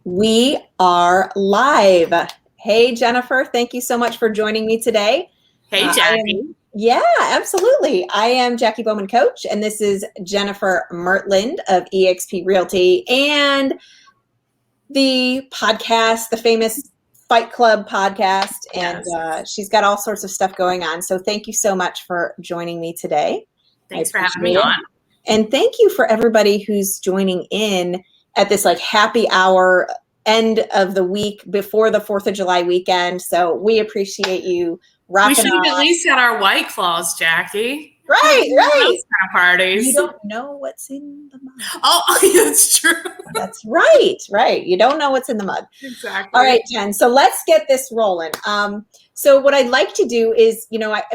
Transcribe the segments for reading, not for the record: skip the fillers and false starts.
We are live. Hey, Jennifer, thank you so much for joining me today. Hey, Jacqui. Absolutely. I am Jacqui Bowman, coach, and this is Jennifer Murtland of eXp Realty and the podcast, the famous Fight Club podcast. And she's got all sorts of stuff going on. So thank you so much for joining me today. Thanks for having me on. And thank you for everybody who's joining in at this like happy hour end of the week before the 4th of July weekend. So we appreciate you rocking. We should have at least had our White Claws, Jacqui. Right. Those kind of parties. You don't know what's in the mug. Oh, that's true. That's right. You don't know what's in the mug. Exactly. All right, Jen. So let's get this rolling. So what I'd like to do is,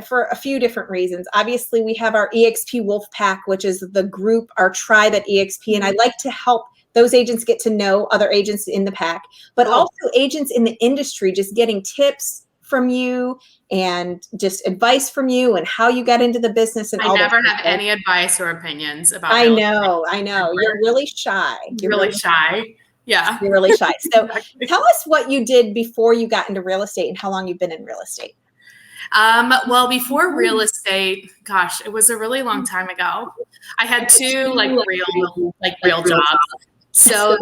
for a few different reasons. Obviously, we have our eXp Wolf Pack, which is the group, our tribe at eXp, and I'd like to help those agents get to know other agents in the pack, but also agents in the industry, just getting tips from you and just advice from you and how you got into the business. And I never have any advice or opinions about I know. You're really shy. You're really shy. Yeah. You're really shy. So tell us what you did before you got into real estate and how long you've been in real estate. Well, before real estate, gosh, it was a really long time ago. I had two real jobs. So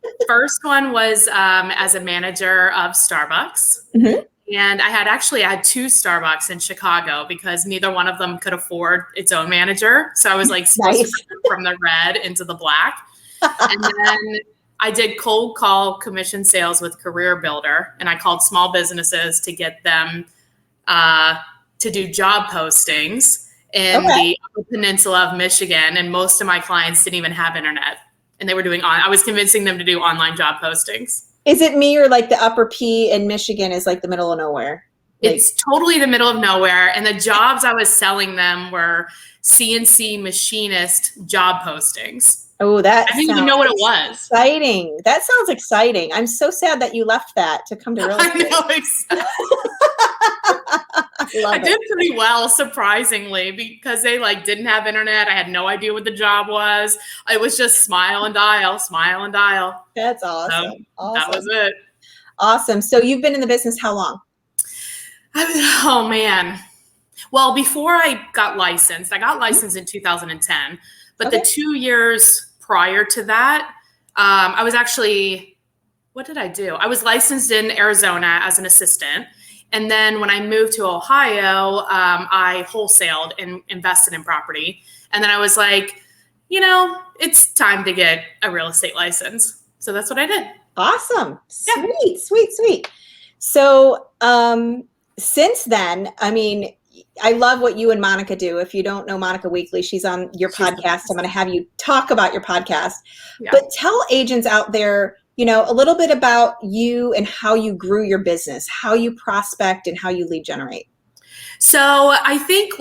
the first one was as a manager of Starbucks. Mm-hmm. And I had two Starbucks in Chicago because neither one of them could afford its own manager. So I was like from the red into the black. And then I did cold call commission sales with Career Builder. And I called small businesses to get them to do job postings in the Upper Peninsula of Michigan. And most of my clients didn't even have internet. And they were I was convincing them to do online job postings. Is it me or like the Upper P in Michigan is like the middle of nowhere? It's totally the middle of nowhere. And the jobs I was selling them were CNC machinist job postings. Oh, I didn't even know what it was. Exciting. That sounds exciting. I'm so sad that you left that to come to real estate. I know, exactly. I did pretty well, surprisingly, because they didn't have internet. I had no idea what the job was. It was just smile and dial. That's awesome. So that was it. Awesome. So you've been in the business how long? Oh, man. Well, before I got licensed in 2010. But the 2 years prior to that, I was actually, what did I do? I was licensed in Arizona as an assistant. And then when I moved to Ohio, I wholesaled and invested in property. And then I was like, it's time to get a real estate license. So that's what I did. Awesome. Yeah. Sweet. So since then, I love what you and Monica do. If you don't know Monica Weekly, she's on your podcast. I'm going to have you talk about your podcast. Yeah. But tell agents out there, a little bit about you and how you grew your business, how you prospect and how you lead generate. So I think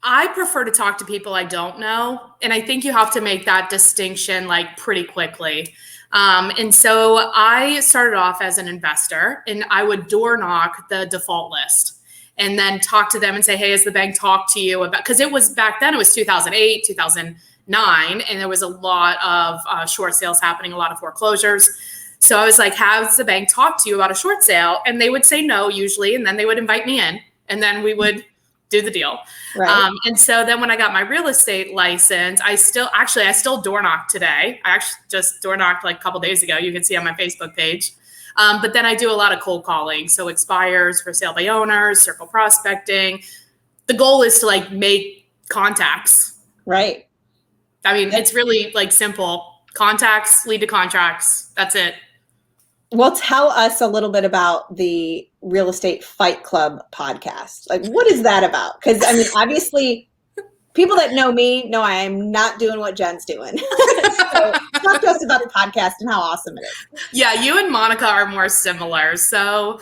I prefer to talk to people I don't know. And I think you have to make that distinction pretty quickly. And so I started off as an investor and I would door knock the default list and then talk to them and say, hey, has the bank talked to you about, because it was back then, it was 2008, 2009, and there was a lot of short sales happening, a lot of foreclosures. So I was like, has the bank talked to you about a short sale? And they would say no, usually, and then they would invite me in, and then we would do the deal. Right. And so then when I got my real estate license, I still door knock today. I actually just door knocked a couple days ago. You can see on my Facebook page. But then I do a lot of cold calling. So expires, for sale by owners, circle prospecting. The goal is to make contacts. Right. It's really simple. Contacts lead to contracts. That's it. Well, tell us a little bit about the Real Estate Fight Club podcast. What is that about? Because obviously people that know me know I am not doing what Jen's doing. So talk to us about the podcast and how awesome it is. Yeah, you and Monica are more similar. So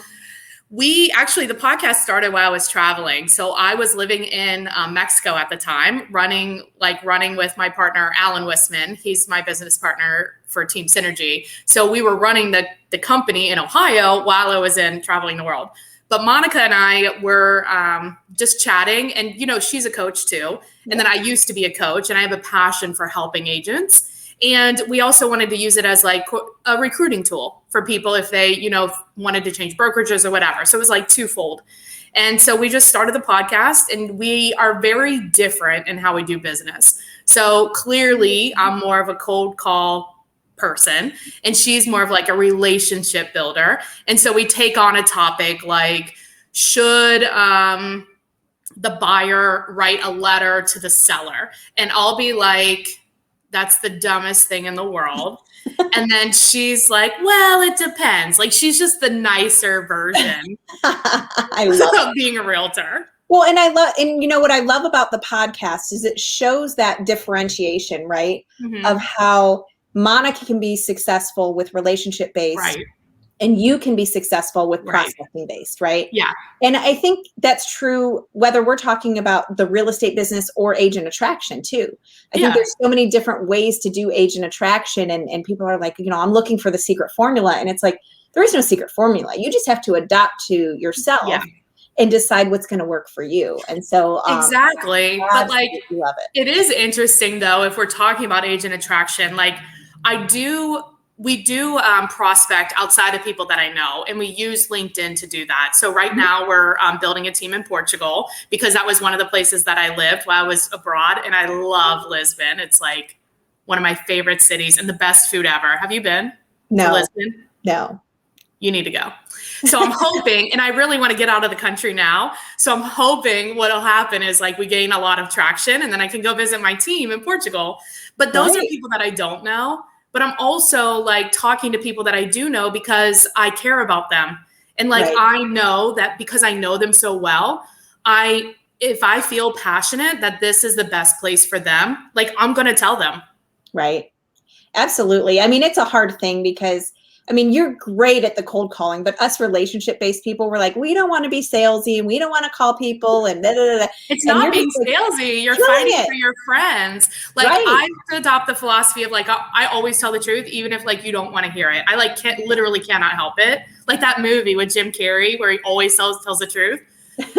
the podcast started while I was traveling. So I was living in Mexico at the time, running with my partner, Alan Wisman. He's my business partner for Team Synergy. So we were running the company in Ohio while I was traveling the world. But Monica and I were just chatting, and she's a coach too. And then I used to be a coach, and I have a passion for helping agents. And we also wanted to use it as like a recruiting tool for people if they, wanted to change brokerages or whatever. So it was like twofold. And so we just started the podcast, and we are very different in how we do business. So clearly I'm more of a cold call person, and she's more of like a relationship builder. And so we take on a topic like, should the buyer write a letter to the seller? And I'll be like, that's the dumbest thing in the world. And then she's like, well, it depends. Like, she's just the nicer version I love of being a realtor. Well, and what I love about the podcast is it shows that differentiation, right? Mm-hmm. Of how Monica can be successful with relationship based, right, and you can be successful with right, prospecting based, right? Yeah. And I think that's true whether we're talking about the real estate business or agent attraction too. I think there's so many different ways to do agent attraction, and people are like, I'm looking for the secret formula. And it's like, there is no secret formula. You just have to adapt to yourself. Yeah. And decide what's going to work for you. And so exactly. But like, love it. It is interesting though, if we're talking about agent attraction, like we do prospect outside of people that I know, and we use LinkedIn to do that. So right now we're building a team in Portugal, because that was one of the places that I lived while I was abroad. And I love Lisbon. It's like one of my favorite cities and the best food ever. Have you been to Lisbon? No. You need to go. So I'm hoping, and I really want to get out of the country now. So I'm hoping what'll happen is like we gain a lot of traction, and then I can go visit my team in Portugal. But those are people that I don't know. But I'm also like talking to people that I do know because I care about them. And like, I know that because I know them so well, if I feel passionate that this is the best place for them, like I'm going to tell them. Right. Absolutely. I mean, it's a hard thing because you're great at the cold calling, but us relationship-based people, we're like, we don't want to be salesy, and we don't want to call people, and da, da, da. It's not being salesy. You're fighting for your friends. Like, I adopt the philosophy of like, I always tell the truth, even if like you don't want to hear it. I like literally cannot help it. Like that movie with Jim Carrey where he always tells the truth.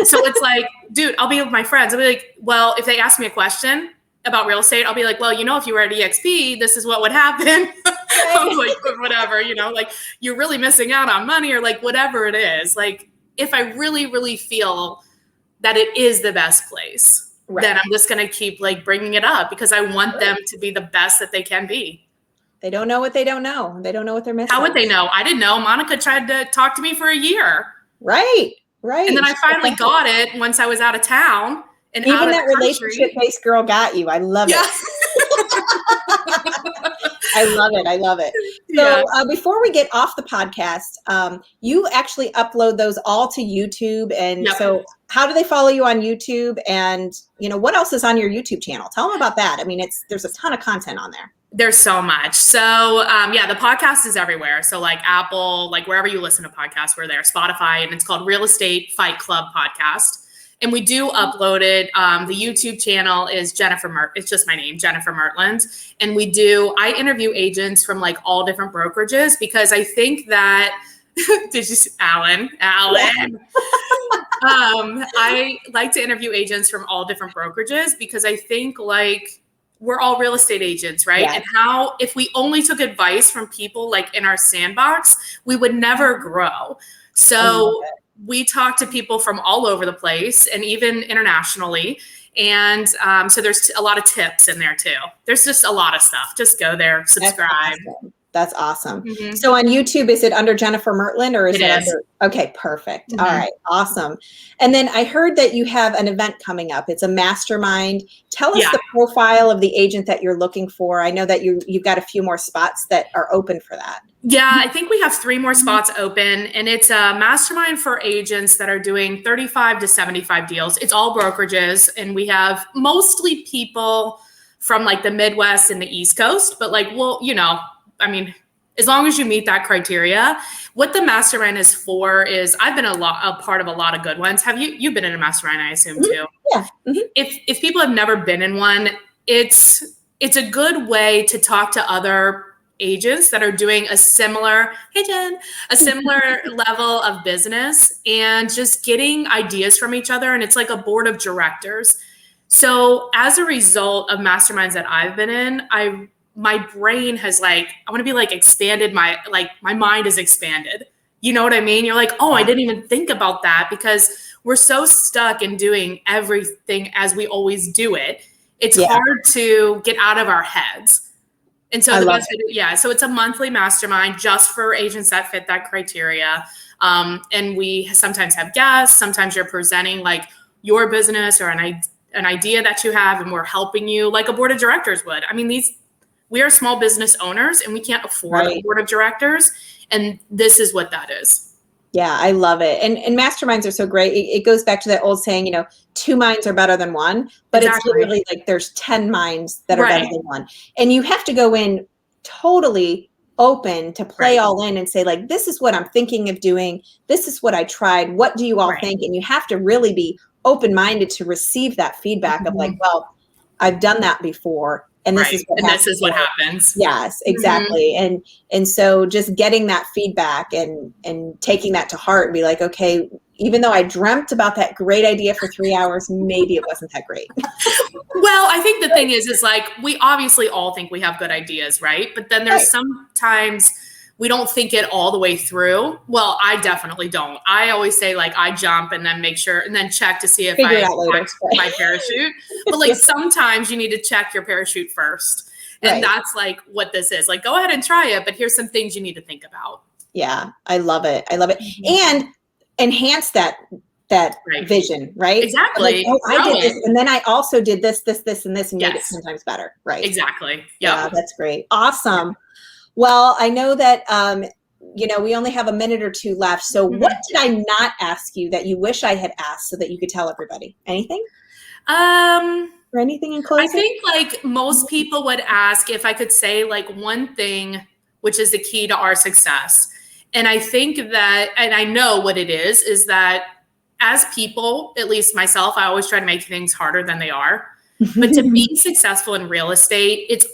So it's like, dude, I'll be with my friends. I'll be like, well, if they ask me a question about real estate, I'll be like, well, if you were at EXP, this is what would happen. I'm like, whatever, like you're really missing out on money, or like whatever it is. Like, if I really, really feel that it is the best place, then I'm just going to keep like bringing it up, because I want them to be the best that they can be. They don't know what they don't know. They don't know what they're missing. How would they know? I didn't know. Monica tried to talk to me for a year. Right. And then I finally got it once I was out of town. And even that relationship-based girl got you. I love it. I love it. So before we get off the podcast, you actually upload those all to YouTube. And so how do they follow you on YouTube? And, what else is on your YouTube channel? Tell them about that. There's a ton of content on there. There's so much. So the podcast is everywhere. So like Apple, like wherever you listen to podcasts, we're there. Spotify, and it's called Real Estate Fight Club Podcast. And we do upload it. The YouTube channel is it's just my name, Jennifer Murtland. And I interview agents from like all different brokerages, because I think that, Alan. I like to interview agents from all different brokerages, because I think like we're all real estate agents, right? Yeah. And if we only took advice from people like in our sandbox, we would never grow. So we talk to people from all over the place, and even internationally. And so there's a lot of tips in there too. There's just a lot of stuff. Just go there, subscribe. That's awesome. Mm-hmm. So on YouTube, is it under Jennifer Murtland, or is it under? Okay, perfect. Mm-hmm. All right, awesome. And then I heard that you have an event coming up. It's a mastermind. Tell us the profile of the agent that you're looking for. I know that you've got a few more spots that are open for that. Yeah, I think we have 3 more spots open, and it's a mastermind for agents that are doing 35 to 75 deals. It's all brokerages, and we have mostly people from like the Midwest and the East Coast, but like, well, as long as you meet that criteria. What the mastermind is for is, I've been a part of a lot of good ones. Have you've been in a mastermind, I assume too? Yeah. Mm-hmm. If people have never been in one, it's a good way to talk to other agents that are doing a similar level of business, and just getting ideas from each other. And it's like a board of directors. So as a result of masterminds that I've been in, my brain has like, I want to be like expanded. My mind is expanded. You know what I mean? You're like, oh, I didn't even think about that, because we're so stuck in doing everything as we always do it. It's hard to get out of our heads. And so so it's a monthly mastermind just for agents that fit that criteria. And we sometimes have guests. Sometimes you're presenting like your business or an idea that you have, and we're helping you like a board of directors would. I mean, we are small business owners and we can't afford a board of directors. And this is what that is. Yeah, I love it. And masterminds are so great. It goes back to that old saying, you know, 2 minds are better than one, but it's literally like there's 10 minds that are better than one. And you have to go in totally open to play all in and say, like, this is what I'm thinking of doing. This is what I tried. What do you all think? And you have to really be open-minded to receive that feedback of like, well, I've done that before. And this is what happens. Yes, exactly. And so just getting that feedback and taking that to heart and be like, okay, even though I dreamt about that great idea for 3 hours, maybe it wasn't that great. Well, I think the thing is like, we obviously all think we have good ideas, right? But then there's sometimes we don't think it all the way through. Well, I definitely don't. I always say like, I jump and then make sure and then check to see if I checked my parachute. But like sometimes you need to check your parachute first. And that's like what this is. Like, go ahead and try it, but here's some things you need to think about. Yeah, I love it. I love it. And enhance that vision, right? Exactly. Like, oh, I did this, and then I also did this, and this, and made it 10 times better. Right. Exactly. Yeah, that's great. Awesome. Well, I know that, you know, we only have a minute or two left. So what did I not ask you that you wish I had asked so that you could tell everybody? Anything? Or anything in closing? I think like most people would ask if I could say like one thing, which is the key to our success. And I think that, and I know what it is that as people, at least myself, I always try to make things harder than they are. But to be successful in real estate, it's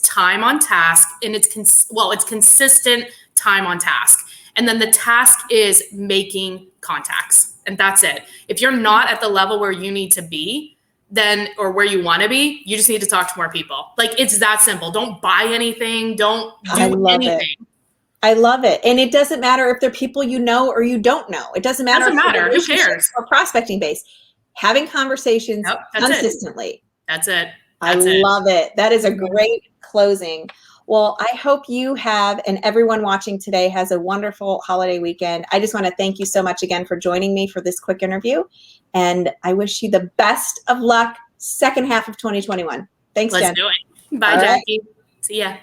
time on task, and it's consistent time on task. And then the task is making contacts, and that's it. If you're not at the level where you need to be, then, or where you want to be, you just need to talk to more people. Like, it's that simple. Don't buy anything. Don't do anything. I love it. And it doesn't matter if they're people you know or you don't know. It doesn't matter. Who cares? Or prospecting based. Having conversations consistently. That's it. I love it. That is a great closing. Well, I hope you have, and everyone watching today has a wonderful holiday weekend. I just want to thank you so much again for joining me for this quick interview. And I wish you the best of luck second half of 2021. Thanks, Jen. Let's do it. Bye, Jacqui. See ya.